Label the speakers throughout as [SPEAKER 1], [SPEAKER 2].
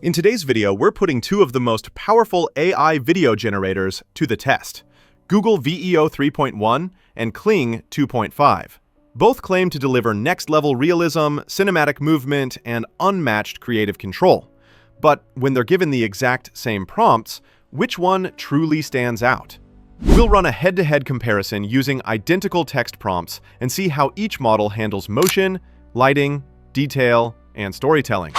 [SPEAKER 1] In today's video, we're putting two of the most powerful AI video generators to the test, Google VEO 3.1 and KLING 2.5. Both claim to deliver next-level realism, cinematic movement, and unmatched creative control. But when they're given the exact same prompts, which one truly stands out? We'll run a head-to-head comparison using identical text prompts and see how each model handles motion, lighting, detail, and storytelling.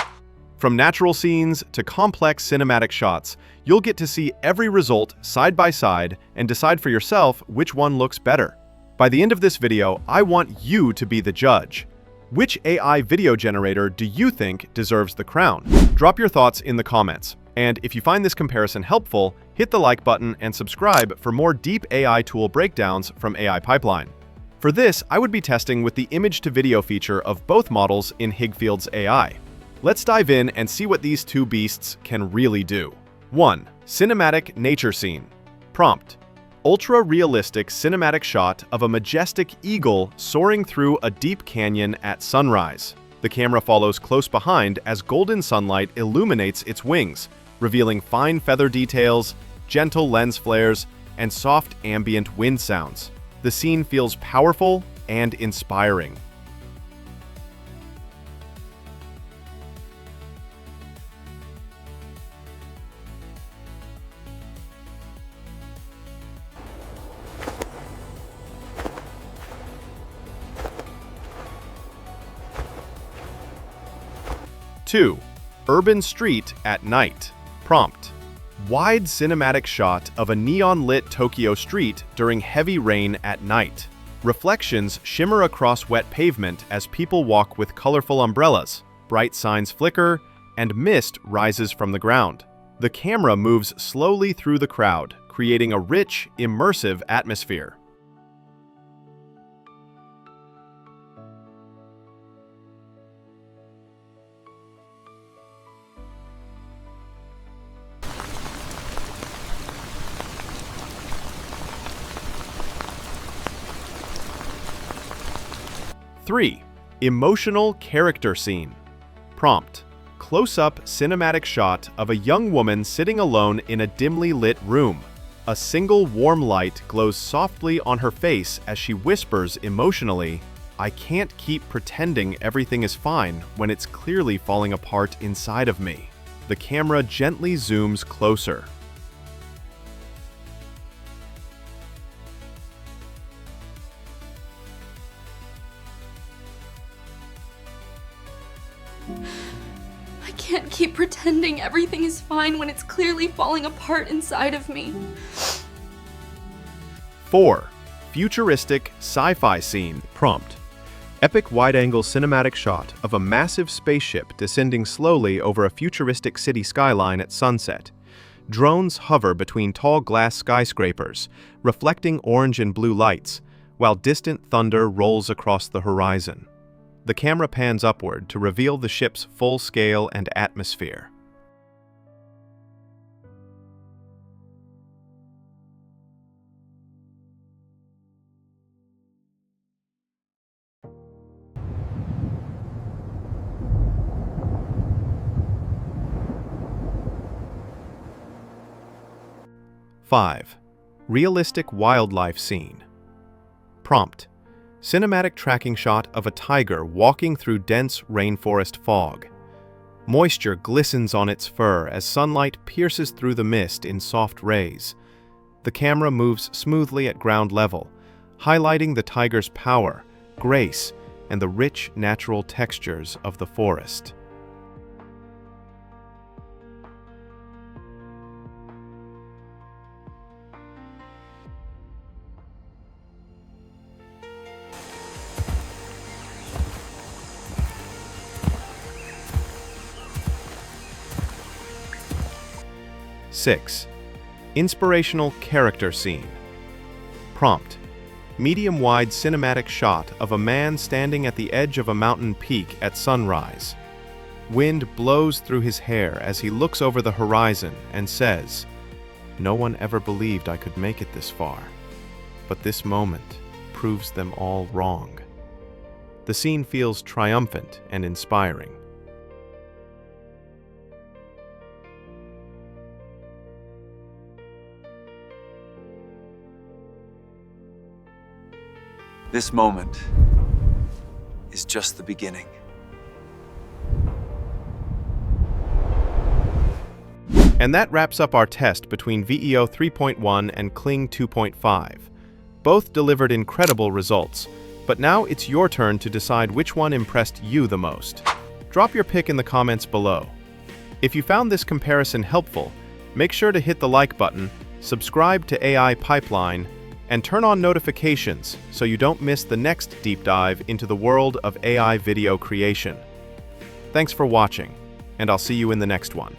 [SPEAKER 1] From natural scenes to complex cinematic shots, you'll get to see every result side by side and decide for yourself which one looks better. By the end of this video, I want you to be the judge. Which AI video generator do you think deserves the crown? Drop your thoughts in the comments. And if you find this comparison helpful, hit the like button and subscribe for more deep AI tool breakdowns from AI Pipeline. For this, I would be testing with the image-to-video feature of both models in Higfield's AI. Let's dive in and see what these two beasts can really do. 1. Cinematic nature scene. Prompt: ultra-realistic cinematic shot of a majestic eagle soaring through a deep canyon at sunrise. The camera follows close behind as golden sunlight illuminates its wings, revealing fine feather details, gentle lens flares, and soft ambient wind sounds. The scene feels powerful and inspiring. 2. Urban street at night. Prompt: wide cinematic shot of a neon-lit Tokyo street during heavy rain at night. Reflections shimmer across wet pavement as people walk with colorful umbrellas, bright signs flicker, and mist rises from the ground. The camera moves slowly through the crowd, creating a rich, immersive atmosphere. 3. Emotional character scene. Prompt: close-up cinematic shot of a young woman sitting alone in a dimly lit room. A single warm light glows softly on her face as she whispers emotionally, "I can't keep pretending everything is fine when it's clearly falling apart inside of me." The camera gently zooms closer.
[SPEAKER 2] 'I can't keep pretending everything is fine when it's clearly falling apart inside of me.'
[SPEAKER 1] 4. Futuristic sci-fi scene. Prompt: epic wide-angle cinematic shot of a massive spaceship descending slowly over a futuristic city skyline at sunset. Drones hover between tall glass skyscrapers, reflecting orange and blue lights, while distant thunder rolls across the horizon. The camera pans upward to reveal the ship's full scale and atmosphere. 5. Realistic wildlife scene. Prompt: cinematic tracking shot of a tiger walking through dense rainforest fog. Moisture glistens on its fur as sunlight pierces through the mist in soft rays. The camera moves smoothly at ground level, highlighting the tiger's power, grace, and the rich natural textures of the forest. 6. Inspirational character scene. Prompt: medium-wide cinematic shot of a man standing at the edge of a mountain peak at sunrise. Wind blows through his hair as he looks over the horizon and says, "No one ever believed I could make it this far, but this moment proves them all wrong." The scene feels triumphant and inspiring.
[SPEAKER 3] This moment is just the beginning.
[SPEAKER 1] And that wraps up our test between VEO 3.1 and KLING 2.5. Both delivered incredible results, but now it's your turn to decide which one impressed you the most. Drop your pick in the comments below. If you found this comparison helpful, make sure to hit the like button, subscribe to AI Pipeline, and turn on notifications so you don't miss the next deep dive into the world of AI video creation. Thanks for watching, and I'll see you in the next one.